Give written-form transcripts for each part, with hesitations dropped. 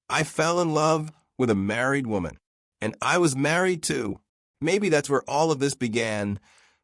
I fell in love with a married woman, and I was married too. Maybe that's where all of this began,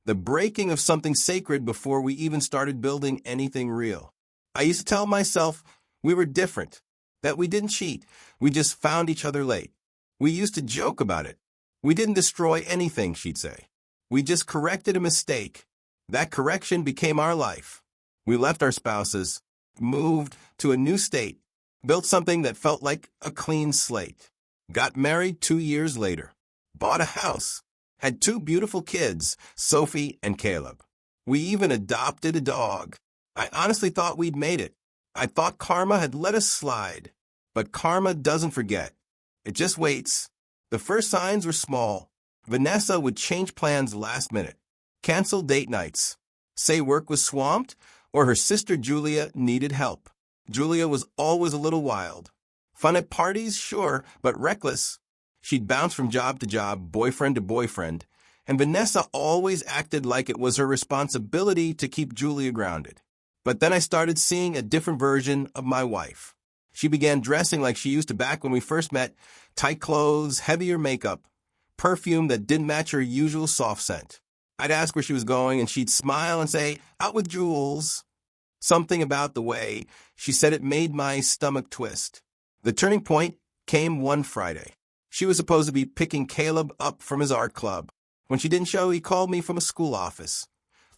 the breaking of something sacred before we even started building anything real. I used to tell myself we were different, that we didn't cheat, we just found each other late. We used to joke about it. We didn't destroy anything, she'd say. We just corrected a mistake. That correction became our life. We left our spouses, moved to a new state, built something that felt like a clean slate, got married 2 years later, bought a house, had two beautiful kids, Sophie and Caleb. We even adopted a dog. I honestly thought we'd made it. I thought karma had let us slide. But karma doesn't forget. It just waits. The first signs were small. Vanessa would change plans last minute, cancel date nights, say work was swamped, or her sister Julia needed help. Julia was always a little wild. Fun at parties, sure, but reckless. She'd bounce from job to job, boyfriend to boyfriend, and Vanessa always acted like it was her responsibility to keep Julia grounded. But then I started seeing a different version of my wife. She began dressing like she used to back when we first met, tight clothes, heavier makeup, perfume that didn't match her usual soft scent. I'd ask where she was going, and she'd smile and say, "Out with Jules." Something about the way she said it made my stomach twist. The turning point came one Friday. She was supposed to be picking Caleb up from his art club. When she didn't show, he called me from a school office.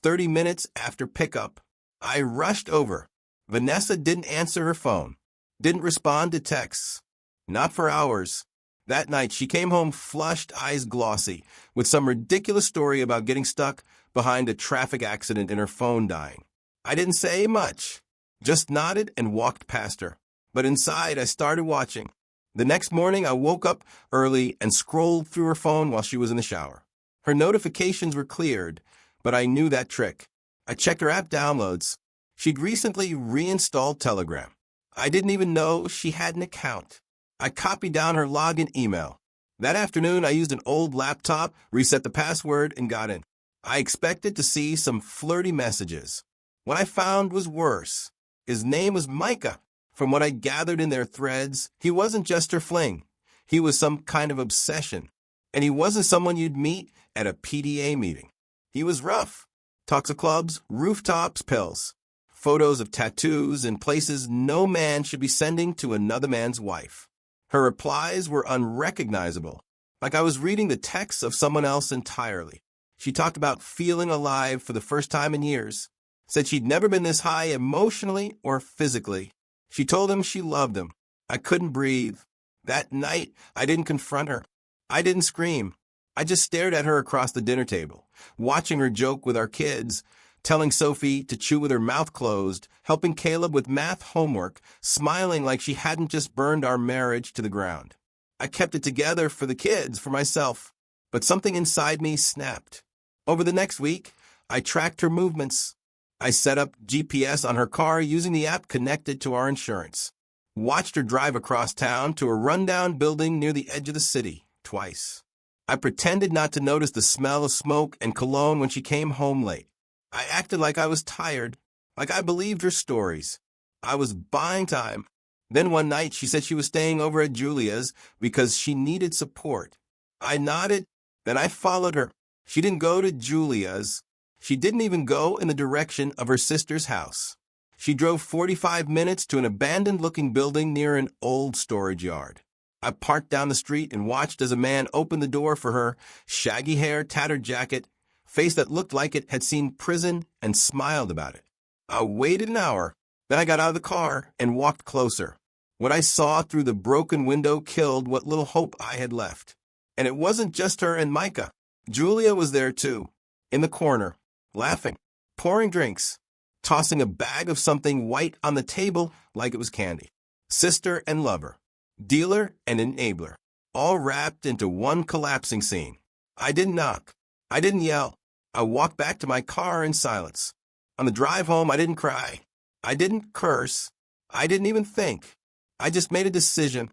30 minutes after pickup, I rushed over. Vanessa didn't answer her phone, didn't respond to texts. Not for hours. That night, she came home flushed, eyes glossy, with some ridiculous story about getting stuck behind a traffic accident and her phone dying. I didn't say much, just nodded and walked past her. But inside, I started watching. The next morning, I woke up early and scrolled through her phone while she was in the shower. Her notifications were cleared, but I knew that trick. I checked her app downloads. She'd recently reinstalled Telegram. I didn't even know she had an account. I copied down her login email. That afternoon, I used an old laptop, reset the password, and got in. I expected to see some flirty messages. What I found was worse. His name was Micah. From what I gathered in their threads, he wasn't just her fling. He was some kind of obsession. And he wasn't someone you'd meet at a PDA meeting. He was rough. Talks of clubs, rooftops, pills. Photos of tattoos and places no man should be sending to another man's wife. Her replies were unrecognizable, like I was reading the text of someone else entirely. She talked about feeling alive for the first time in years. Said she'd never been this high emotionally or physically. She told him she loved him. I couldn't breathe. That night, I didn't confront her. I didn't scream. I just stared at her across the dinner table, watching her joke with our kids, telling Sophie to chew with her mouth closed, helping Caleb with math homework, smiling like she hadn't just burned our marriage to the ground. I kept it together for the kids, for myself, but something inside me snapped. Over the next week, I tracked her movements. I set up GPS on her car using the app connected to our insurance. Watched her drive across town to a rundown building near the edge of the city, twice. I pretended not to notice the smell of smoke and cologne when she came home late. I acted like I was tired, like I believed her stories. I was buying time. Then one night she said she was staying over at Julia's because she needed support. I nodded, then I followed her. She didn't go to Julia's. She didn't even go in the direction of her sister's house. She drove 45 minutes to an abandoned-looking building near an old storage yard. I parked down the street and watched as a man opened the door for her, shaggy hair, tattered jacket, face that looked like it had seen prison, and smiled about it. I waited an hour. Then I got out of the car and walked closer. What I saw through the broken window killed what little hope I had left. And it wasn't just her and Micah. Julia was there too, in the corner, laughing, pouring drinks, tossing a bag of something white on the table like it was candy. Sister and lover, dealer and enabler, all wrapped into one collapsing scene. I didn't knock. I didn't yell. I walked back to my car in silence. On the drive home, I didn't cry. I didn't curse. I didn't even think. I just made a decision.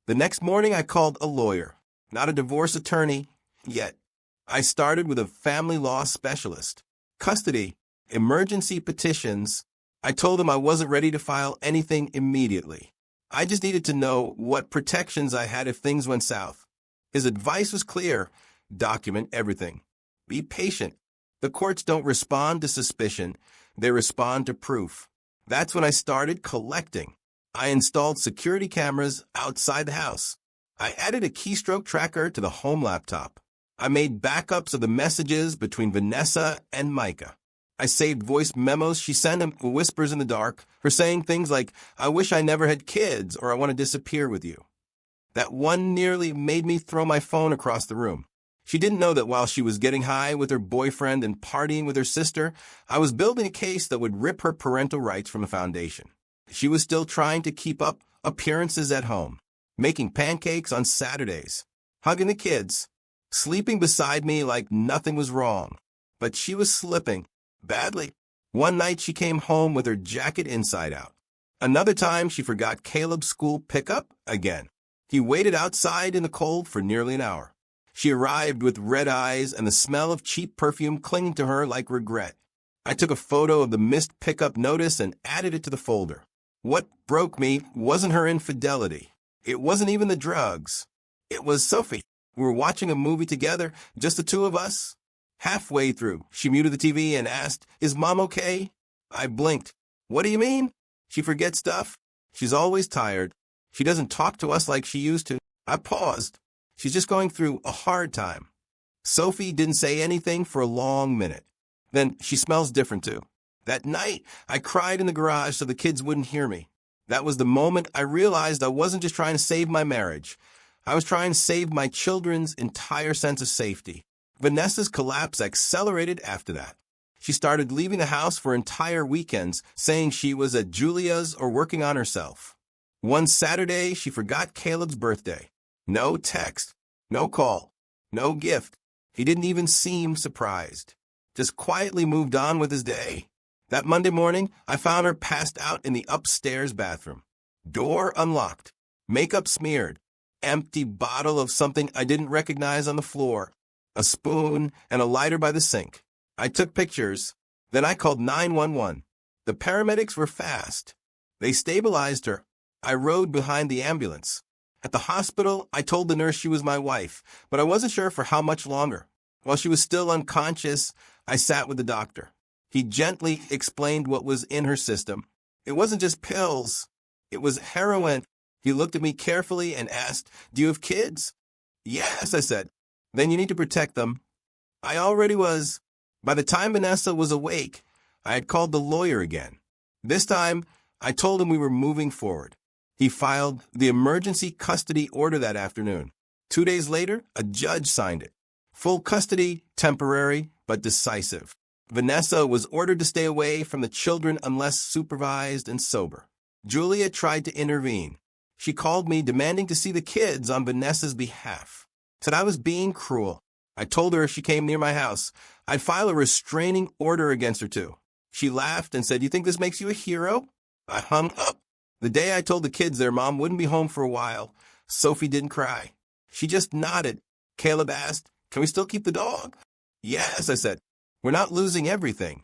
The next morning, I called a lawyer, not a divorce attorney yet. I started with a family law specialist. Custody, emergency petitions. I told him I wasn't ready to file anything immediately. I just needed to know what protections I had if things went south. His advice was clear. Document everything. Be patient. The courts don't respond to suspicion. They respond to proof. That's when I started collecting. I installed security cameras outside the house. I added a keystroke tracker to the home laptop. I made backups of the messages between Vanessa and Micah. I saved voice memos she sent him, whispers in the dark, her saying things like, "I wish I never had kids," or "I want to disappear with you." That one nearly made me throw my phone across the room. She didn't know that while she was getting high with her boyfriend and partying with her sister, I was building a case that would rip her parental rights from the foundation. She was still trying to keep up appearances at home, making pancakes on Saturdays, hugging the kids, sleeping beside me like nothing was wrong. But she was slipping. Badly. One night she came home with her jacket inside out. Another time she forgot Caleb's school pickup again. He waited outside in the cold for nearly an hour. She arrived with red eyes and the smell of cheap perfume clinging to her like regret. I took a photo of the missed pickup notice and added it to the folder. What broke me wasn't her infidelity. It wasn't even the drugs. It was Sophie. We were watching a movie together, just the two of us. Halfway through, she muted the TV and asked, "Is Mom okay?" I blinked. "What do you mean?" "She forgets stuff. She's always tired. She doesn't talk to us like she used to." I paused. "She's just going through a hard time." Sophie didn't say anything for a long minute. Then, "She smells different too." That night, I cried in the garage so the kids wouldn't hear me. That was the moment I realized I wasn't just trying to save my marriage. I was trying to save my children's entire sense of safety. Vanessa's collapse accelerated after that. She started leaving the house for entire weekends, saying she was at Julia's or working on herself. One Saturday, she forgot Caleb's birthday. No text, no call, no gift. He didn't even seem surprised. Just quietly moved on with his day. That Monday morning, I found her passed out in the upstairs bathroom. Door unlocked, makeup smeared, empty bottle of something I didn't recognize on the floor, a spoon and a lighter by the sink. I took pictures. Then I called 911. The paramedics were fast. They stabilized her. I rode behind the ambulance. At the hospital, I told the nurse she was my wife, but I wasn't sure for how much longer. While she was still unconscious, I sat with the doctor. He gently explained what was in her system. It wasn't just pills. It was heroin. He looked at me carefully and asked, "Do you have kids?" "Yes," I said. "Then you need to protect them." I already was. By the time Vanessa was awake, I had called the lawyer again. This time, I told him we were moving forward. He filed the emergency custody order that afternoon. 2 days later, a judge signed it. Full custody, temporary, but decisive. Vanessa was ordered to stay away from the children unless supervised and sober. Julia tried to intervene. She called me demanding to see the kids on Vanessa's behalf. Said I was being cruel. I told her if she came near my house, I'd file a restraining order against her too. She laughed and said, "You think this makes you a hero?" I hung up. The day I told the kids their mom wouldn't be home for a while, Sophie didn't cry. She just nodded. Caleb asked, "Can we still keep the dog?" "Yes," I said. "We're not losing everything."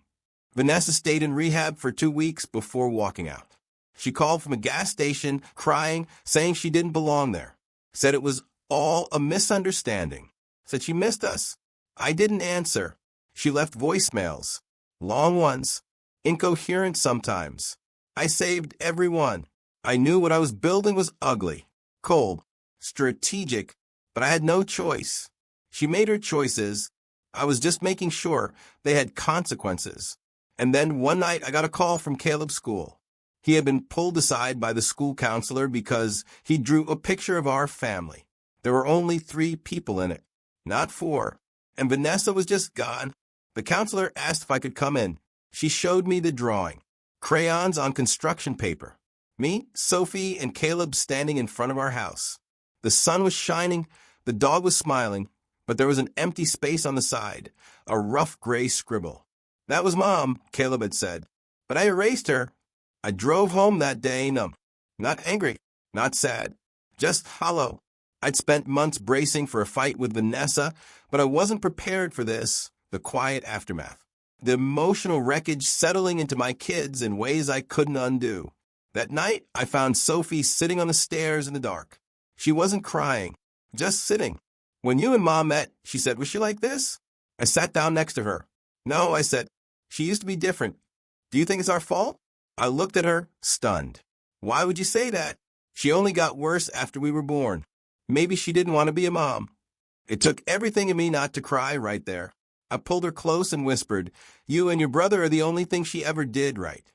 Vanessa stayed in rehab for 2 weeks before walking out. She called from a gas station, crying, saying she didn't belong there. Said it was all a misunderstanding. Said she missed us. I didn't answer. She left voicemails. Long ones. Incoherent sometimes. I saved every one. I knew what I was building was ugly, cold, strategic, but I had no choice. She made her choices. I was just making sure they had consequences. And then one night I got a call from Caleb's school. He had been pulled aside by the school counselor because he drew a picture of our family. There were only 3 people in it, not 4, and Vanessa was just gone. The counselor asked if I could come in. She showed me the drawing. Crayons on construction paper. Me, Sophie, and Caleb standing in front of our house. The sun was shining, the dog was smiling, but there was an empty space on the side, a rough gray scribble. "That was Mom," Caleb had said, "but I erased her." I drove home that day numb. Not angry, not sad, just hollow. I'd spent months bracing for a fight with Vanessa, but I wasn't prepared for this, the quiet aftermath. The emotional wreckage settling into my kids in ways I couldn't undo. That night, I found Sophie sitting on the stairs in the dark. She wasn't crying, just sitting. When you and Mom met, she said, was she like this? I sat down next to her. No, I said, she used to be different. Do you think it's our fault? I looked at her, stunned. Why would you say that? She only got worse after we were born. Maybe she didn't want to be a mom. It took everything in me not to cry right there. I pulled her close and whispered, you and your brother are the only thing she ever did right.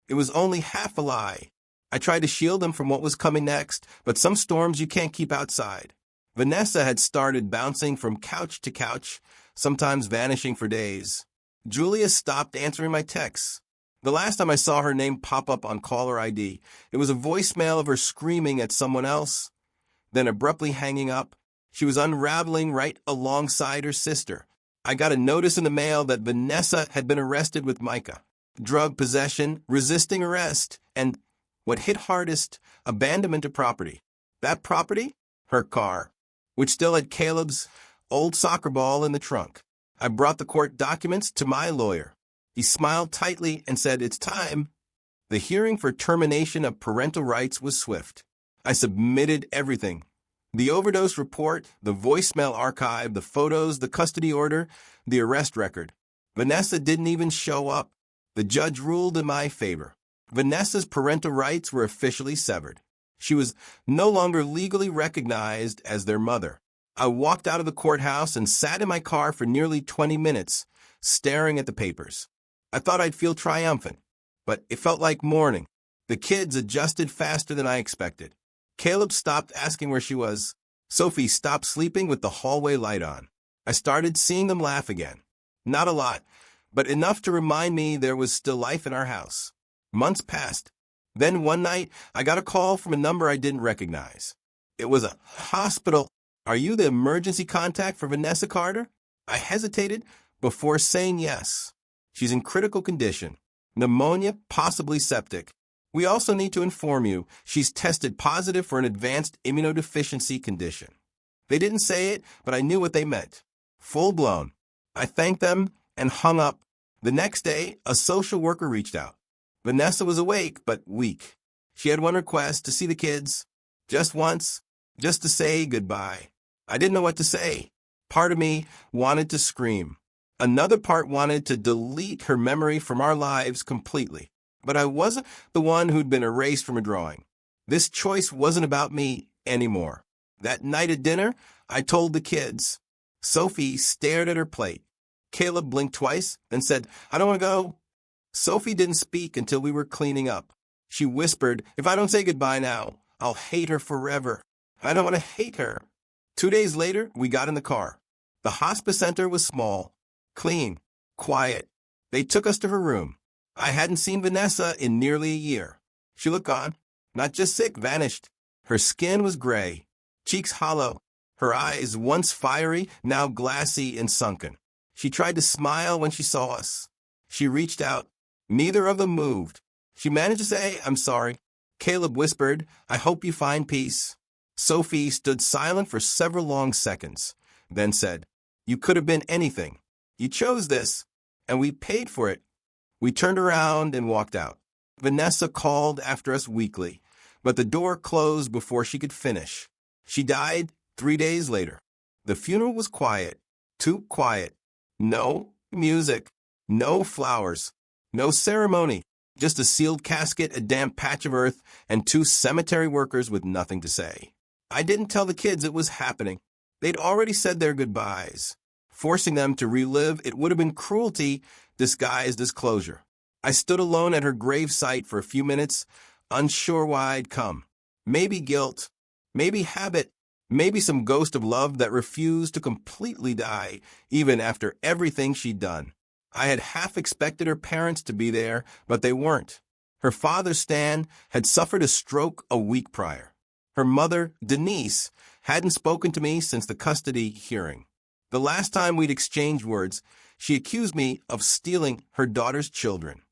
It was only half a lie. I tried to shield them from what was coming next, but some storms you can't keep outside. Vanessa had started bouncing from couch to couch, sometimes vanishing for days. Julia stopped answering my texts. The last time I saw her name pop up on caller ID, it was a voicemail of her screaming at someone else, then abruptly hanging up. She was unraveling right alongside her sister. I got a notice in the mail that Vanessa had been arrested with Micah. Drug possession, resisting arrest, and, what hit hardest, abandonment of property. That property? Her car, which still had Caleb's old soccer ball in the trunk. I brought the court documents to my lawyer. He smiled tightly and said, it's time. The hearing for termination of parental rights was swift. I submitted everything. The overdose report, the voicemail archive, the photos, the custody order, the arrest record. Vanessa didn't even show up. The judge ruled in my favor. Vanessa's parental rights were officially severed. She was no longer legally recognized as their mother. I walked out of the courthouse and sat in my car for nearly 20 minutes, staring at the papers. I thought I'd feel triumphant, but it felt like mourning. The kids adjusted faster than I expected. Caleb stopped asking where she was. Sophie stopped sleeping with the hallway light on. I started seeing them laugh again. Not a lot, but enough to remind me there was still life in our house. Months passed. Then one night, I got a call from a number I didn't recognize. It was a hospital. Are you the emergency contact for Vanessa Carter? I hesitated before saying yes. She's in critical condition. Pneumonia, possibly septic. We also need to inform you she's tested positive for an advanced immunodeficiency condition. They didn't say it, but I knew what they meant. Full blown. I thanked them and hung up. The next day, a social worker reached out. Vanessa was awake, but weak. She had one request, to see the kids. Just once. Just to say goodbye. I didn't know what to say. Part of me wanted to scream. Another part wanted to delete her memory from our lives completely. But I wasn't the one who'd been erased from a drawing. This choice wasn't about me anymore. That night at dinner, I told the kids. Sophie stared at her plate. Caleb blinked twice, then said, I don't want to go. Sophie didn't speak until we were cleaning up. She whispered, if I don't say goodbye now, I'll hate her forever. I don't want to hate her. 2 days later, we got in the car. The hospice center was small, clean, quiet. They took us to her room. I hadn't seen Vanessa in nearly a year. She looked gone, not just sick, vanished. Her skin was gray, cheeks hollow, her eyes once fiery, now glassy and sunken. She tried to smile when she saw us. She reached out. Neither of them moved. She managed to say, I'm sorry. Caleb whispered, I hope you find peace. Sophie stood silent for several long seconds, then said, you could have been anything. You chose this, and we paid for it. We turned around and walked out. Vanessa called after us weekly, but the door closed before she could finish. She died 3 days later. The funeral was quiet, too quiet. No music, no flowers, no ceremony, just a sealed casket, a damp patch of earth, and 2 cemetery workers with nothing to say. I didn't tell the kids it was happening. They'd already said their goodbyes. Forcing them to relive it would have been cruelty disguised as closure. I stood alone at her gravesite for a few minutes, unsure why I'd come. Maybe guilt, maybe habit, maybe some ghost of love that refused to completely die, even after everything she'd done. I had half expected her parents to be there, but they weren't. Her father, Stan, had suffered a stroke a week prior. Her mother, Denise, hadn't spoken to me since the custody hearing. The last time we'd exchanged words, she accused me of stealing her daughter's children.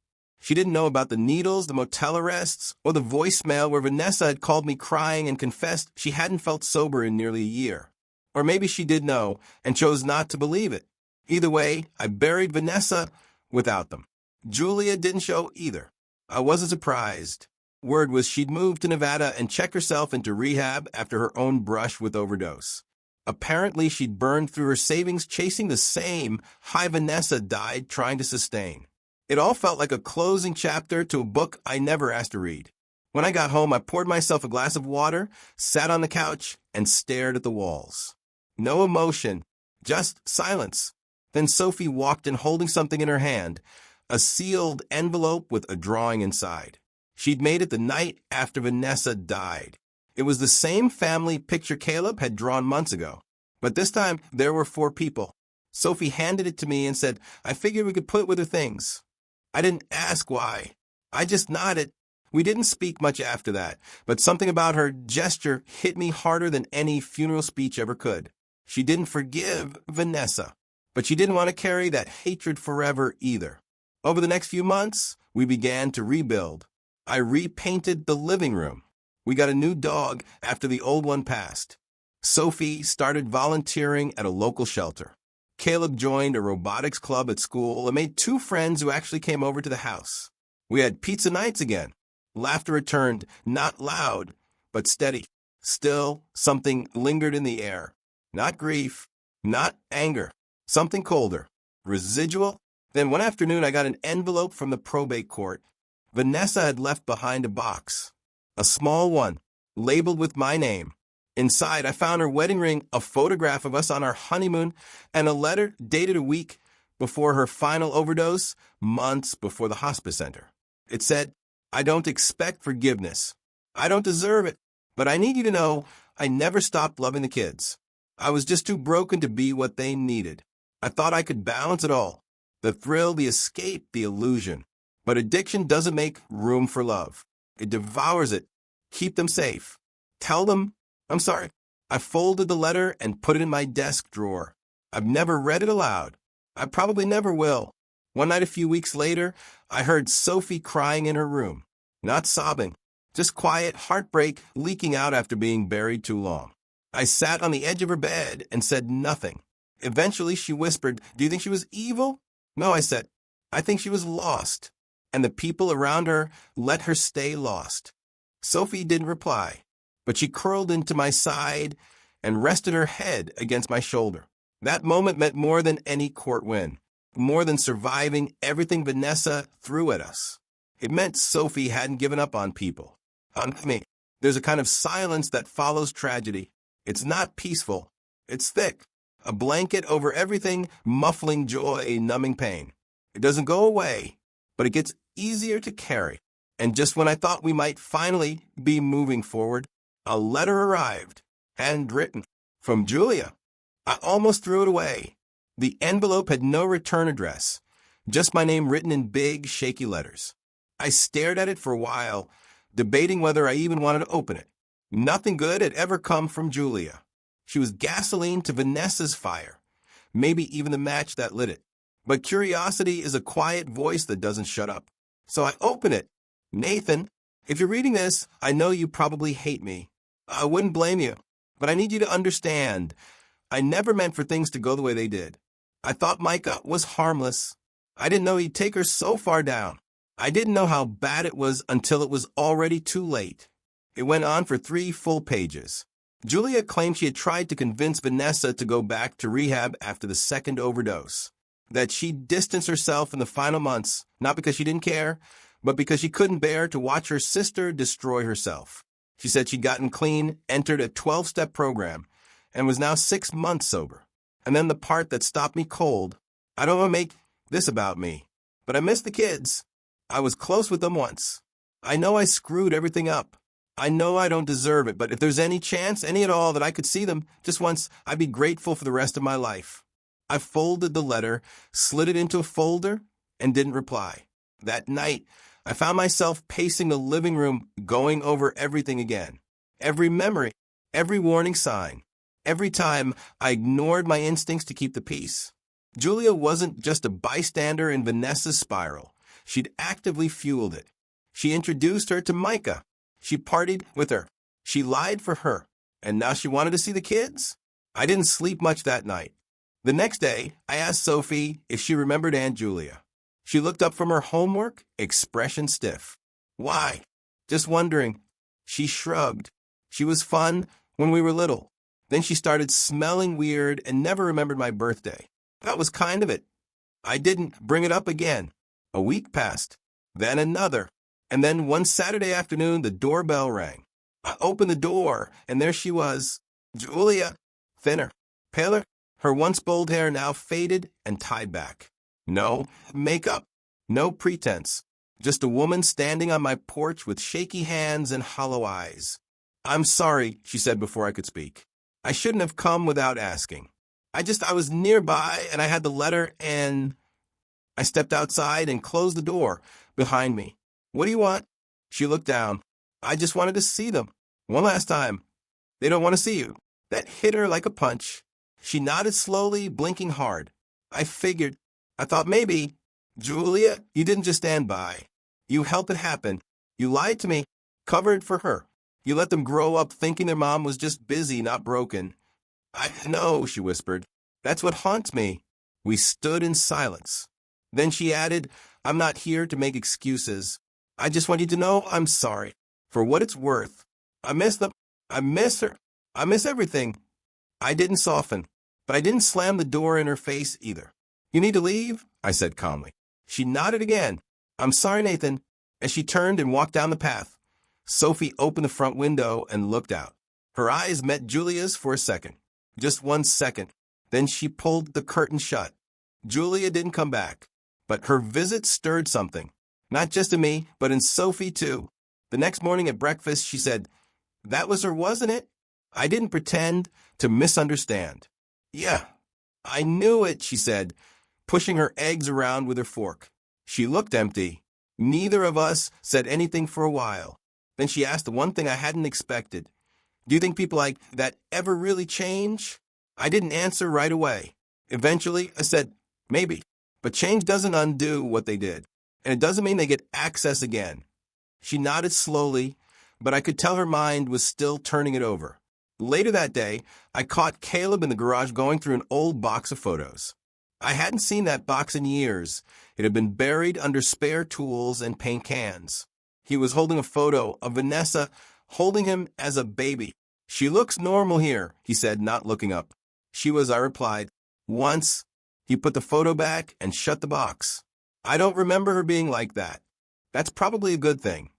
She didn't know about the needles, the motel arrests, or the voicemail where Vanessa had called me crying and confessed she hadn't felt sober in nearly a year. Or maybe she did know and chose not to believe it. Either way, I buried Vanessa without them. Julia didn't show either. I wasn't surprised. Word was she'd moved to Nevada and checked herself into rehab after her own brush with overdose. Apparently, she'd burned through her savings chasing the same high Vanessa died trying to sustain. It all felt like a closing chapter to a book I never asked to read. When I got home, I poured myself a glass of water, sat on the couch, and stared at the walls. No emotion, just silence. Then Sophie walked in holding something in her hand, a sealed envelope with a drawing inside. She'd made it the night after Vanessa died. It was the same family picture Caleb had drawn months ago. But this time, there were 4 people. Sophie handed it to me and said, I figured we could put it with her things. I didn't ask why. I just nodded. We didn't speak much after that, but something about her gesture hit me harder than any funeral speech ever could. She didn't forgive Vanessa, but she didn't want to carry that hatred forever either. Over the next few months, we began to rebuild. I repainted the living room. We got a new dog after the old one passed. Sophie started volunteering at a local shelter. Caleb joined a robotics club at school and made 2 friends who actually came over to the house. We had pizza nights again. Laughter returned, not loud, but steady. Still, something lingered in the air. Not grief, not anger, something colder. Residual? Then one afternoon I got an envelope from the probate court. Vanessa had left behind a box. A small one, labeled with my name. Inside, I found her wedding ring, a photograph of us on our honeymoon, and a letter dated a week before her final overdose, months before the hospice center. It said, I don't expect forgiveness. I don't deserve it, but I need you to know I never stopped loving the kids. I was just too broken to be what they needed. I thought I could balance it all. The thrill, the escape, the illusion. But addiction doesn't make room for love. It devours it. Keep them safe. Tell them, I'm sorry. I folded the letter and put it in my desk drawer. I've never read it aloud. I probably never will. One night a few weeks later, I heard Sophie crying in her room. Not sobbing, just quiet heartbreak leaking out after being buried too long. I sat on the edge of her bed and said nothing. Eventually she whispered, Do you think she was evil? No, I said. I think she was lost. And the people around her let her stay lost. Sophie didn't reply, but she curled into my side and rested her head against my shoulder. That moment meant more than any court win, more than surviving everything Vanessa threw at us. It meant Sophie hadn't given up on people, on me. There's a kind of silence that follows tragedy. It's not peaceful. It's thick, a blanket over everything, muffling joy, numbing pain. It doesn't go away, but it gets easier to carry. And just when I thought we might finally be moving forward, a letter arrived, handwritten, from Julia. I almost threw it away. The envelope had no return address, just my name written in big, shaky letters. I stared at it for a while, debating whether I even wanted to open it. Nothing good had ever come from Julia. She was gasoline to Vanessa's fire, maybe even the match that lit it. But curiosity is a quiet voice that doesn't shut up. So I open it. Nathan, if you're reading this, I know you probably hate me. I wouldn't blame you, but I need you to understand. I never meant for things to go the way they did. I thought Micah was harmless. I didn't know he'd take her so far down. I didn't know how bad it was until it was already too late. It went on for 3 full pages. Julia claimed she had tried to convince Vanessa to go back to rehab after the second overdose, that she'd distance herself in the final months, not because she didn't care, but because she couldn't bear to watch her sister destroy herself. She said she'd gotten clean, entered a 12-step program, and was now 6 months sober. And then the part that stopped me cold. I don't want to make this about me, but I miss the kids. I was close with them once. I know I screwed everything up. I know I don't deserve it, but if there's any chance, any at all, that I could see them just once, I'd be grateful for the rest of my life. I folded the letter, slid it into a folder, and didn't reply. That night, I found myself pacing the living room, going over everything again. Every memory, every warning sign, every time I ignored my instincts to keep the peace. Julia wasn't just a bystander in Vanessa's spiral. She'd actively fueled it. She introduced her to Micah. She partied with her. She lied for her. And now she wanted to see the kids? I didn't sleep much that night. The next day, I asked Sophie if she remembered Aunt Julia. She looked up from her homework, expression stiff. Why? Just wondering. She shrugged. She was fun when we were little. Then she started smelling weird and never remembered my birthday. That was kind of it. I didn't bring it up again. A week passed. Then another. And then one Saturday afternoon, the doorbell rang. I opened the door, and there she was. Julia. Thinner. Paler. Her once bold hair now faded and tied back. No makeup. No pretense. Just a woman standing on my porch with shaky hands and hollow eyes. I'm sorry, she said before I could speak. I shouldn't have come without asking. I was nearby, and I had the letter, and I stepped outside and closed the door behind me. What do you want? She looked down. I just wanted to see them. One last time. They don't want to see you. That hit her like a punch. She nodded slowly, blinking hard. I thought maybe. Julia, you didn't just stand by. You helped it happen. You lied to me, covered for her. You let them grow up thinking their mom was just busy, not broken. I know, she whispered. That's what haunts me. We stood in silence. Then she added, I'm not here to make excuses. I just want you to know I'm sorry. For what it's worth. I miss them. I miss her. I miss everything. I didn't soften, but I didn't slam the door in her face either. You need to leave? I said calmly. She nodded again. I'm sorry, Nathan. As she turned and walked down the path, Sophie opened the front window and looked out. Her eyes met Julia's for a second. Just 1 second. Then she pulled the curtain shut. Julia didn't come back, but her visit stirred something. Not just in me, but in Sophie too. The next morning at breakfast, she said, That was her, wasn't it? I didn't pretend to misunderstand. Yeah, I knew it, she said, pushing her eggs around with her fork. She looked empty. Neither of us said anything for a while. Then she asked the one thing I hadn't expected. Do you think people like that ever really change? I didn't answer right away. Eventually, I said, maybe. But change doesn't undo what they did. And it doesn't mean they get access again. She nodded slowly, but I could tell her mind was still turning it over. Later that day, I caught Caleb in the garage going through an old box of photos. I hadn't seen that box in years. It had been buried under spare tools and paint cans. He was holding a photo of Vanessa holding him as a baby. She looks normal here, he said, not looking up. She was, I replied. Once. He put the photo back and shut the box. I don't remember her being like that. That's probably a good thing.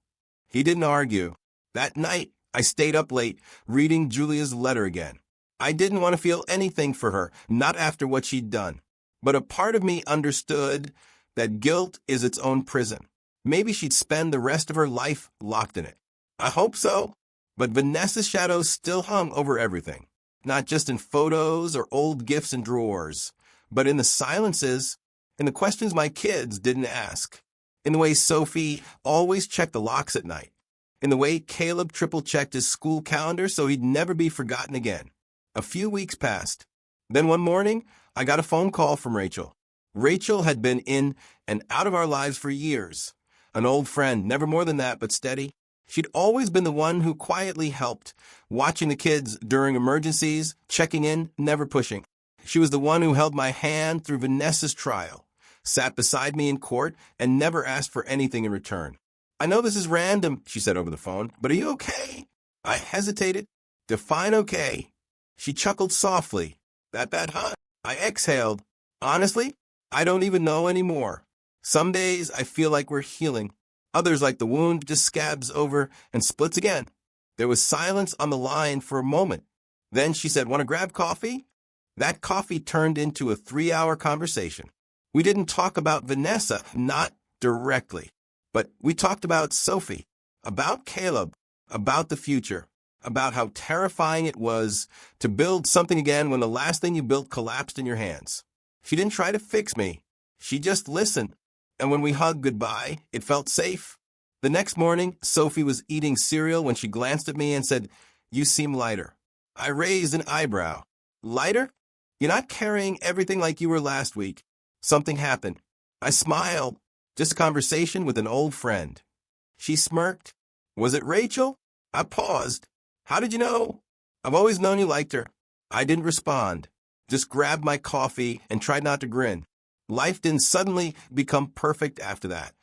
He didn't argue. That night, I stayed up late, reading Julia's letter again. I didn't want to feel anything for her, not after what she'd done. But a part of me understood that guilt is its own prison. Maybe she'd spend the rest of her life locked in it. I hope so. But Vanessa's shadow still hung over everything. Not just in photos or old gifts in drawers, but in the silences, in the questions my kids didn't ask, in the way Sophie always checked the locks at night, in the way Caleb triple-checked his school calendar so he'd never be forgotten again. A few weeks passed. Then one morning, I got a phone call from Rachel. Rachel had been in and out of our lives for years. An old friend, never more than that, but steady. She'd always been the one who quietly helped, watching the kids during emergencies, checking in, never pushing. She was the one who held my hand through Vanessa's trial, sat beside me in court, and never asked for anything in return. I know this is random, she said over the phone, but are you okay? I hesitated. Define okay. She chuckled softly. That bad, huh? I exhaled. Honestly, I don't even know anymore. Some days I feel like we're healing. Others like the wound just scabs over and splits again. There was silence on the line for a moment. Then she said, Want to grab coffee? That coffee turned into a 3-hour conversation. We didn't talk about Vanessa, not directly. But we talked about Sophie, about Caleb, about the future, about how terrifying it was to build something again when the last thing you built collapsed in your hands. She didn't try to fix me. She just listened. And when we hugged goodbye, it felt safe. The next morning, Sophie was eating cereal when she glanced at me and said, You seem lighter. I raised an eyebrow. Lighter? You're not carrying everything like you were last week. Something happened. I smiled. Just a conversation with an old friend. She smirked. Was it Rachel? I paused. How did you know? I've always known you liked her. I didn't respond. Just grabbed my coffee and tried not to grin. Life didn't suddenly become perfect after that.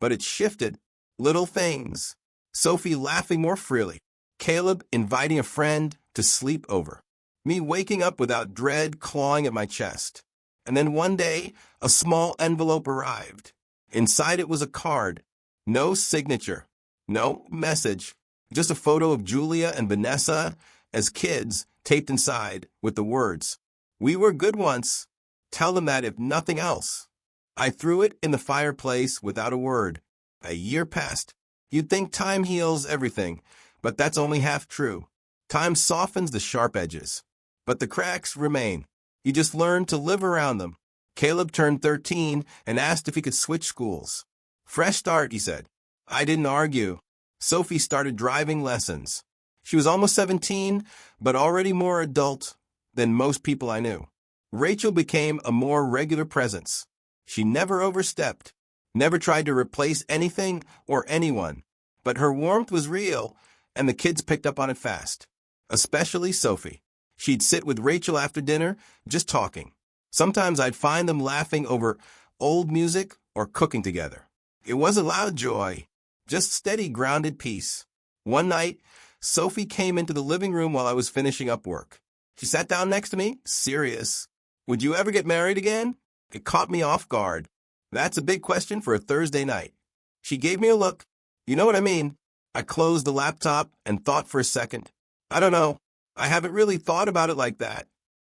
But it shifted. Little things. Sophie laughing more freely. Caleb inviting a friend to sleep over. Me waking up without dread clawing at my chest. And then one day, a small envelope arrived. Inside it was a card. No signature. No message. Just a photo of Julia and Vanessa as kids taped inside with the words, "We were good once. Tell them that if nothing else." I threw it in the fireplace without a word. A year passed. You'd think time heals everything, but that's only half true. Time softens the sharp edges, but the cracks remain. You just learn to live around them. Caleb turned 13 and asked if he could switch schools. Fresh start, he said. I didn't argue. Sophie started driving lessons. She was almost 17, but already more adult than most people I knew. Rachel became a more regular presence. She never overstepped, never tried to replace anything or anyone, but her warmth was real, and the kids picked up on it fast. Especially Sophie. She'd sit with Rachel after dinner, just talking. Sometimes I'd find them laughing over old music or cooking together. It wasn't loud joy, just steady, grounded peace. One night, Sophie came into the living room while I was finishing up work. She sat down next to me, serious. Would you ever get married again? It caught me off guard. That's a big question for a Thursday night. She gave me a look. You know what I mean? I closed the laptop and thought for a second. I don't know. I haven't really thought about it like that.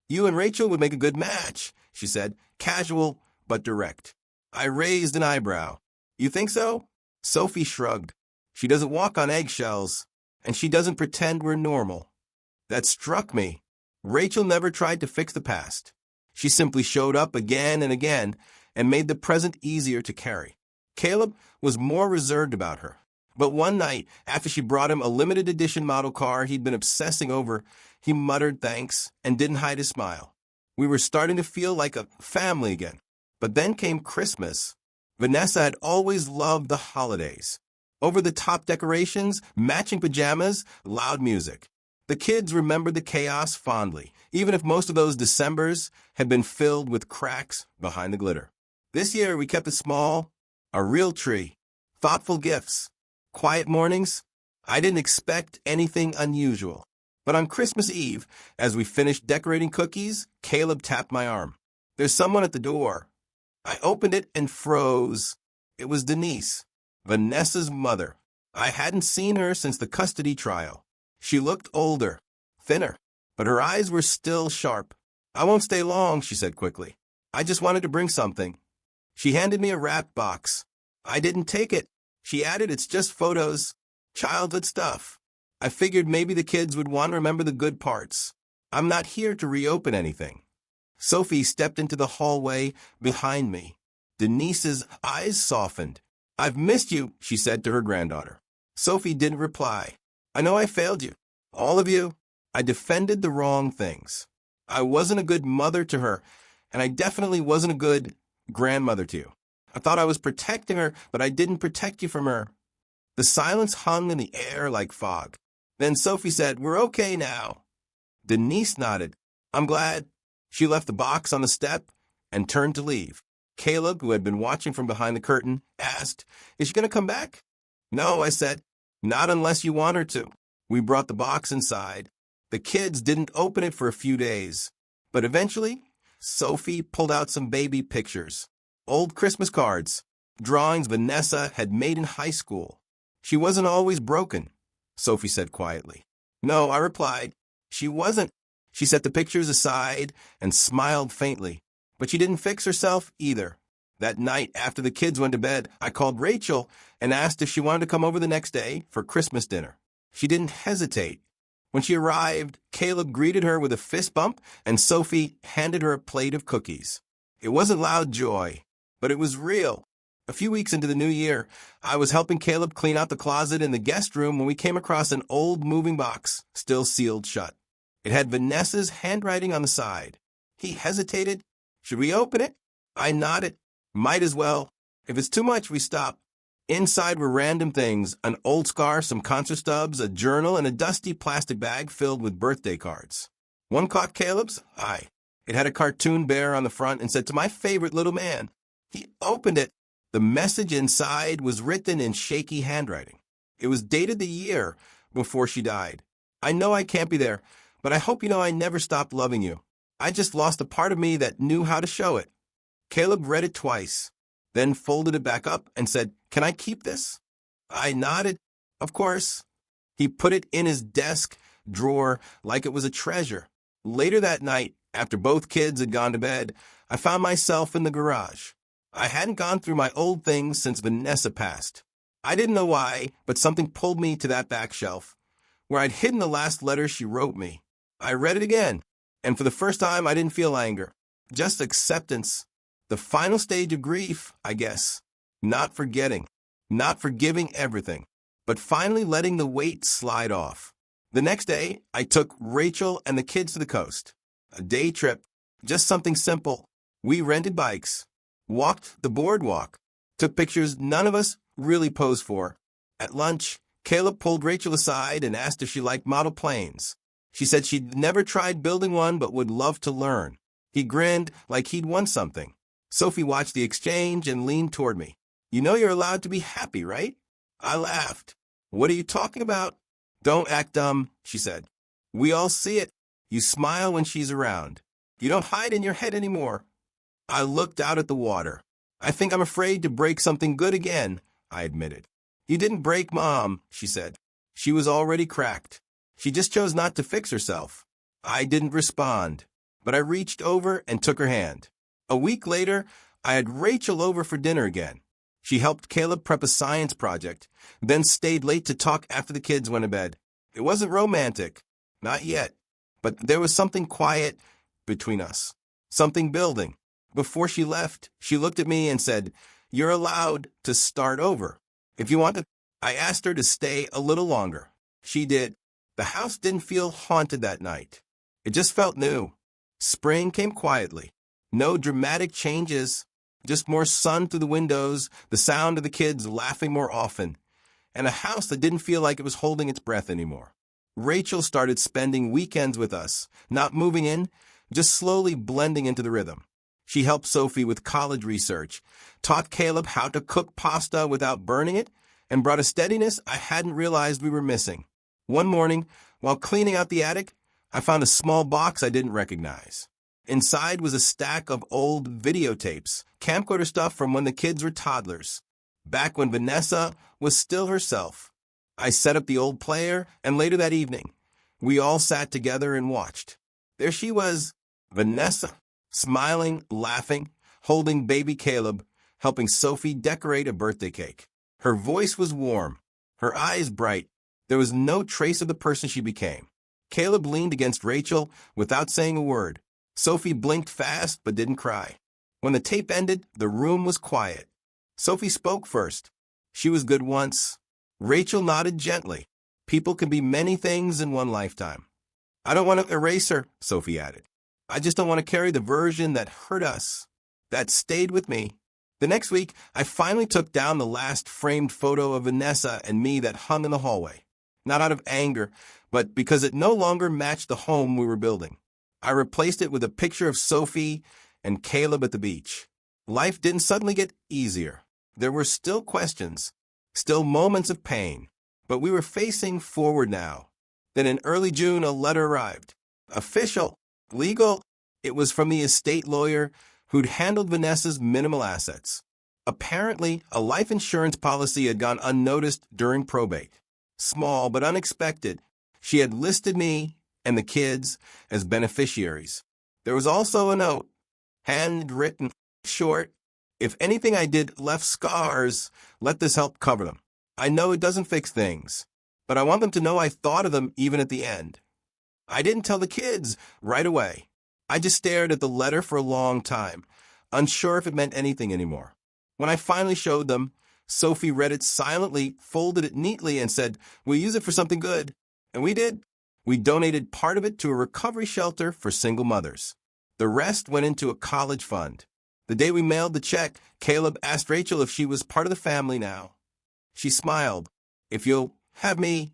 You and Rachel would make a good match, she said, casual but direct. I raised an eyebrow. You think so? Sophie shrugged. She doesn't walk on eggshells, and she doesn't pretend we're normal. That struck me. Rachel never tried to fix the past. She simply showed up again and again and made the present easier to carry. Caleb was more reserved about her. But one night, after she brought him a limited edition model car he'd been obsessing over, he muttered thanks and didn't hide his smile. We were starting to feel like a family again. But then came Christmas. Vanessa had always loved the holidays. Over-the-top decorations, matching pajamas, loud music. The kids remembered the chaos fondly, even if most of those Decembers had been filled with cracks behind the glitter. This year we kept it small, a real tree, thoughtful gifts, quiet mornings. I didn't expect anything unusual. But on Christmas Eve, as we finished decorating cookies, Caleb tapped my arm. There's someone at the door. I opened it and froze. It was Denise, Vanessa's mother. I hadn't seen her since the custody trial. She looked older, thinner, but her eyes were still sharp. I won't stay long, she said quickly. I just wanted to bring something. She handed me a wrapped box. I didn't take it. She added, it's just photos, childhood stuff. I figured maybe the kids would want to remember the good parts. I'm not here to reopen anything. Sophie stepped into the hallway behind me. Denise's eyes softened. I've missed you, she said to her granddaughter. Sophie didn't reply. I know I failed you. All of you. I defended the wrong things. I wasn't a good mother to her, and I definitely wasn't a good grandmother to you. I thought I was protecting her, but I didn't protect you from her. The silence hung in the air like fog. Then Sophie said, we're okay now. Denise nodded. I'm glad. She left the box on the step and turned to leave. Caleb, who had been watching from behind the curtain, asked, is she going to come back? No, I said. Not unless you want her to. We brought the box inside. The kids didn't open it for a few days. But eventually, Sophie pulled out some baby pictures. Old Christmas cards. Drawings Vanessa had made in high school. She wasn't always broken, Sophie said quietly. No, I replied. She wasn't. She set the pictures aside and smiled faintly. But she didn't fix herself either. That night, after the kids went to bed, I called Rachel and asked if she wanted to come over the next day for Christmas dinner. She didn't hesitate. When she arrived, Caleb greeted her with a fist bump, and Sophie handed her a plate of cookies. It wasn't loud joy, but it was real. A few weeks into the new year, I was helping Caleb clean out the closet in the guest room when we came across an old moving box, still sealed shut. It had Vanessa's handwriting on the side. He hesitated. Should we open it? I nodded. Might as well. If it's too much, we stop. Inside were random things, an old scarf, some concert stubs, a journal, and a dusty plastic bag filled with birthday cards. One caught Caleb's eye. It had a cartoon bear on the front and said, to my favorite little man. He opened it. The message inside was written in shaky handwriting. It was dated the year before she died. I know I can't be there, but I hope you know I never stopped loving you. I just lost a part of me that knew how to show it. Caleb read it twice, then folded it back up and said, "Can I keep this?" I nodded. Of course. He put it in his desk drawer like it was a treasure. Later that night, after both kids had gone to bed, I found myself in the garage. I hadn't gone through my old things since Vanessa passed. I didn't know why, but something pulled me to that back shelf, where I'd hidden the last letter she wrote me. I read it again, and for the first time I didn't feel anger, just acceptance. The final stage of grief, I guess. Not forgetting, not forgiving everything, but finally letting the weight slide off. The next day, I took Rachel and the kids to the coast. A day trip, just something simple. We rented bikes, walked the boardwalk, took pictures none of us really posed for. At lunch, Caleb pulled Rachel aside and asked if she liked model planes. She said she'd never tried building one but would love to learn. He grinned like he'd won something. Sophie watched the exchange and leaned toward me. "You know you're allowed to be happy, right?" I laughed. "What are you talking about?" "Don't act dumb," she said. "We all see it. You smile when she's around. You don't hide in your head anymore." I looked out at the water. "I think I'm afraid to break something good again," I admitted. "You didn't break Mom," she said. "She was already cracked. She just chose not to fix herself." I didn't respond, but I reached over and took her hand. A week later, I had Rachel over for dinner again. She helped Caleb prep a science project, then stayed late to talk after the kids went to bed. It wasn't romantic, not yet, but there was something quiet between us, something building. Before she left, she looked at me and said, "You're allowed to start over if you want to." I asked her to stay a little longer. She did. The house didn't feel haunted that night. It just felt new. Spring came quietly. No dramatic changes, just more sun through the windows, the sound of the kids laughing more often, and a house that didn't feel like it was holding its breath anymore. Rachel started spending weekends with us, not moving in, just slowly blending into the rhythm. She helped Sophie with college research, taught Caleb how to cook pasta without burning it, and brought a steadiness I hadn't realized we were missing. One morning, while cleaning out the attic, I found a small box I didn't recognize. Inside was a stack of old videotapes, camcorder stuff from when the kids were toddlers, back when Vanessa was still herself. I set up the old player, and later that evening, we all sat together and watched. There she was, Vanessa, smiling, laughing, holding baby Caleb, helping Sophie decorate a birthday cake. Her voice was warm, her eyes bright. There was no trace of the person she became. Caleb leaned against Rachel without saying a word. Sophie blinked fast but didn't cry. When the tape ended, the room was quiet. Sophie spoke first. She was good once. Rachel nodded gently. People can be many things in one lifetime. "I don't want to erase her," Sophie added. "I just don't want to carry the version that hurt us." That stayed with me. The next week, I finally took down the last framed photo of Vanessa and me that hung in the hallway. Not out of anger, but because it no longer matched the home we were building. I replaced it with a picture of Sophie and Caleb at the beach. Life didn't suddenly get easier. There were still questions, still moments of pain, but we were facing forward now. Then in early June, a letter arrived. Official, legal. It was from the estate lawyer who'd handled Vanessa's minimal assets. Apparently, a life insurance policy had gone unnoticed during probate. Small but unexpected, she had listed me and the kids as beneficiaries. There was also a note, handwritten, short. "If anything I did left scars, let this help cover them. I know it doesn't fix things, but I want them to know I thought of them even at the end." I didn't tell the kids right away. I just stared at the letter for a long time, unsure if it meant anything anymore. When I finally showed them, Sophie read it silently, folded it neatly, and said, "We'll use it for something good." And we did. We donated part of it to a recovery shelter for single mothers. The rest went into a college fund. The day we mailed the check, Caleb asked Rachel if she was part of the family now. She smiled. "If you'll have me."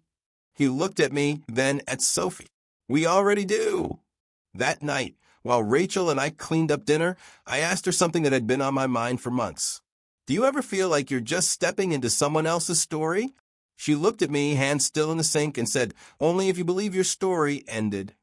He looked at me, then at Sophie. "We already do." That night, while Rachel and I cleaned up dinner, I asked her something that had been on my mind for months. "Do you ever feel like you're just stepping into someone else's story?" She looked at me, hands still in the sink, and said, "Only if you believe your story ended."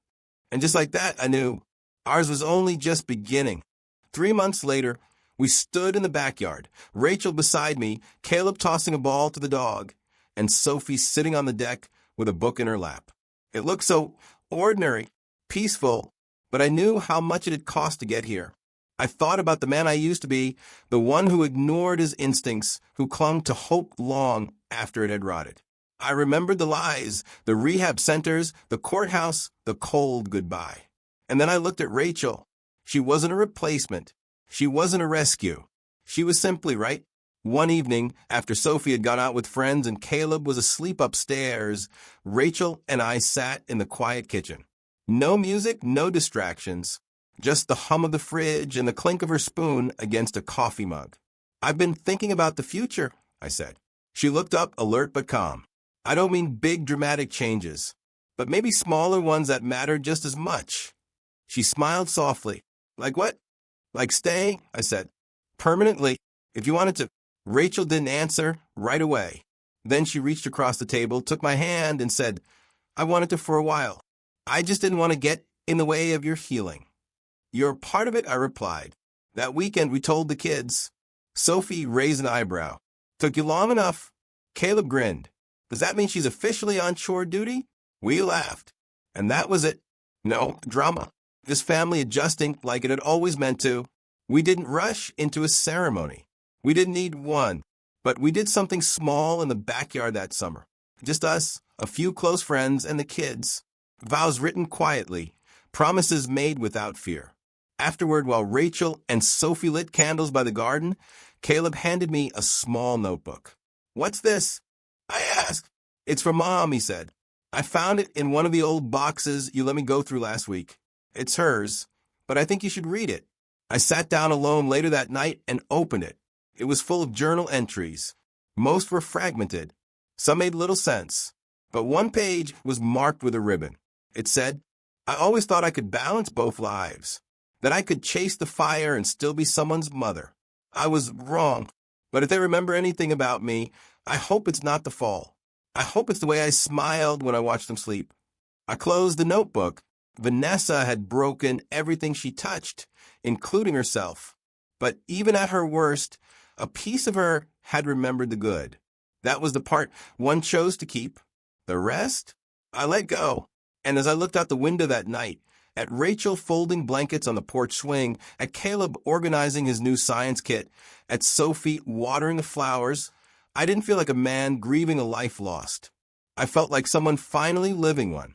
And just like that, I knew ours was only just beginning. 3 months later, we stood in the backyard, Rachel beside me, Caleb tossing a ball to the dog, and Sophie sitting on the deck with a book in her lap. It looked so ordinary, peaceful, but I knew how much it had cost to get here. I thought about the man I used to be, the one who ignored his instincts, who clung to hope long after it had rotted. I remembered the lies, the rehab centers, the courthouse, the cold goodbye. And then I looked at Rachel. She wasn't a replacement. She wasn't a rescue. She was simply right. One evening, after Sophie had gone out with friends and Caleb was asleep upstairs, Rachel and I sat in the quiet kitchen. No music, no distractions, just the hum of the fridge and the clink of her spoon against a coffee mug. "I've been thinking about the future," I said. She looked up, alert but calm. "I don't mean big dramatic changes, but maybe smaller ones that matter just as much." She smiled softly. "Like what?" "Like staying," I said. "Permanently, if you wanted to." Rachel didn't answer right away. Then she reached across the table, took my hand, and said, "I wanted to for a while. I just didn't want to get in the way of your healing." "You're part of it," I replied. "That weekend we told the kids." Sophie raised an eyebrow. "Took you long enough?" Caleb grinned. "Does that mean she's officially on chore duty?" We laughed. And that was it. No drama. This family adjusting like it had always meant to. We didn't rush into a ceremony. We didn't need one. But we did something small in the backyard that summer. Just us, a few close friends, and the kids. Vows written quietly. Promises made without fear. Afterward, while Rachel and Sophie lit candles by the garden, Caleb handed me a small notebook. "What's this?" I asked. "It's from Mom," he said. "I found it in one of the old boxes you let me go through last week. It's hers, but I think you should read it." I sat down alone later that night and opened it. It was full of journal entries. Most were fragmented. Some made little sense. But one page was marked with a ribbon. It said, "I always thought I could balance both lives, that I could chase the fire and still be someone's mother. I was wrong. But if they remember anything about me, I hope it's not the fall. I hope it's the way I smiled when I watched them sleep." I closed the notebook. Vanessa had broken everything she touched, including herself. But even at her worst, a piece of her had remembered the good. That was the part one chose to keep. The rest, I let go. And as I looked out the window that night, at Rachel folding blankets on the porch swing, at Caleb organizing his new science kit, at Sophie watering the flowers, I didn't feel like a man grieving a life lost. I felt like someone finally living one.